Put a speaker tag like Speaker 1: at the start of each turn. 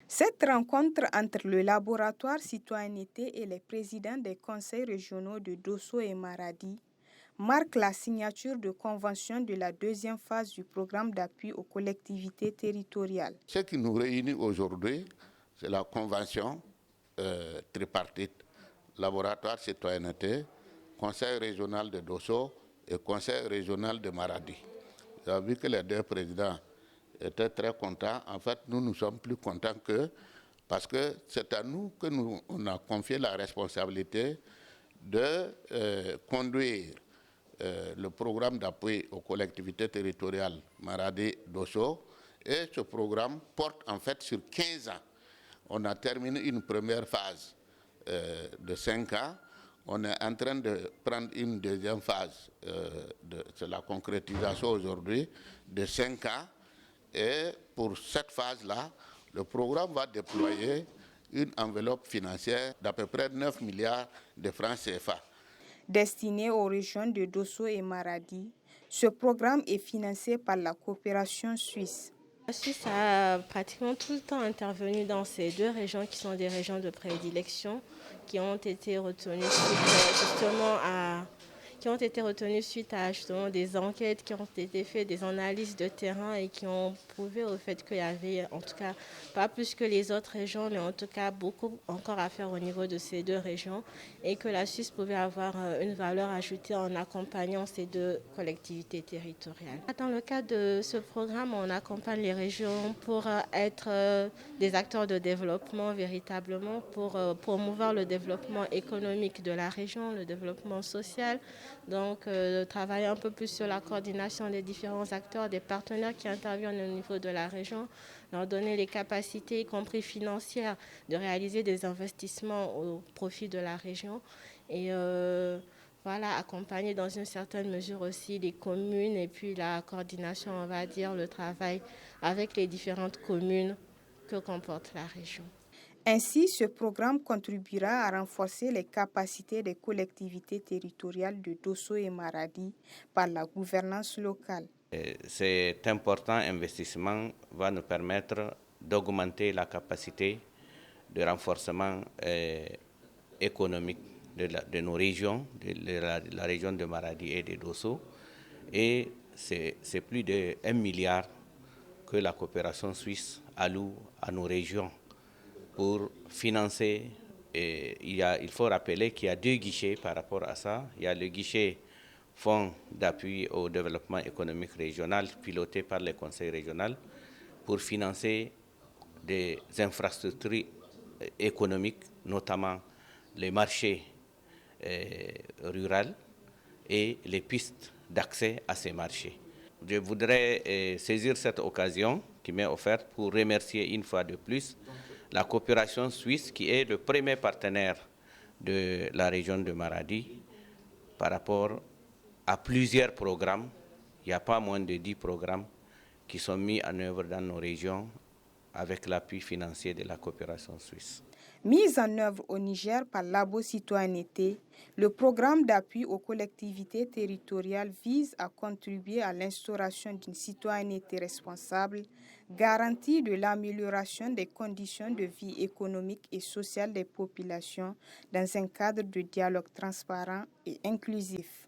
Speaker 1: Cette rencontre entre le laboratoire citoyenneté et les présidents des conseils régionaux de Dosso et Maradi marque la signature de convention de la deuxième phase du programme d'appui aux collectivités territoriales.
Speaker 2: Ce qui nous réunit aujourd'hui, c'est la convention tripartite, laboratoire citoyenneté, conseil régional de Dosso et conseil régional de Maradi. Vous avez vu que les deux présidents étaient très contents. En fait, nous sommes plus contents qu'eux parce que c'est à nous que on a confié la responsabilité de conduire le programme d'appui aux collectivités territoriales Maradi-Dosso. Et ce programme porte en fait sur 15 ans. On a terminé une première phase de 5 ans. On est en train de prendre une deuxième phase, c'est la concrétisation aujourd'hui, de 5 ans. Et pour cette phase-là, le programme va déployer une enveloppe financière d'à peu près 9 milliards de francs CFA.
Speaker 1: Destiné aux régions de Dosso et Maradi, ce programme est financé par la coopération suisse.
Speaker 3: La Suisse a pratiquement tout le temps intervenu dans ces deux régions qui sont des régions de prédilection qui ont été retenues suite à justement des enquêtes qui ont été faites, des analyses de terrain et qui ont prouvé au fait qu'il y avait en tout cas pas plus que les autres régions, mais en tout cas beaucoup encore à faire au niveau de ces deux régions et que la Suisse pouvait avoir une valeur ajoutée en accompagnant ces deux collectivités territoriales. Dans le cadre de ce programme, on accompagne les régions pour être des acteurs de développement véritablement, pour promouvoir le développement économique de la région, le développement social. Donc, travailler un peu plus sur la coordination des différents acteurs, des partenaires qui interviennent au niveau de la région, leur donner les capacités, y compris financières, de réaliser des investissements au profit de la région. Et voilà, accompagner dans une certaine mesure aussi les communes et puis la coordination, on va dire, le travail avec les différentes communes que comporte la région.
Speaker 1: Ainsi, ce programme contribuera à renforcer les capacités des collectivités territoriales de Dosso et Maradi par la gouvernance locale.
Speaker 4: Cet important investissement va nous permettre d'augmenter la capacité de renforcement économique de nos régions, de la région de Maradi et de Dosso. Et c'est plus de 1 milliard que la coopération suisse alloue à nos régions pour financer. Et il faut rappeler qu'il y a 2 guichets par rapport à ça. Il y a le guichet Fonds d'appui au développement économique régional piloté par les conseils régionaux pour financer des infrastructures économiques, notamment les marchés ruraux et les pistes d'accès à ces marchés. Je voudrais saisir cette occasion qui m'est offerte pour remercier une fois de plus la coopération suisse qui est le premier partenaire de la région de Maradi par rapport à plusieurs programmes. Il n'y a pas moins de 10 programmes qui sont mis en œuvre dans nos régions avec l'appui financier de la coopération suisse.
Speaker 1: Mis en œuvre au Niger par Labo Citoyenneté, le programme d'appui aux collectivités territoriales vise à contribuer à l'instauration d'une citoyenneté responsable, garantie de l'amélioration des conditions de vie économique et sociale des populations dans un cadre de dialogue transparent et inclusif.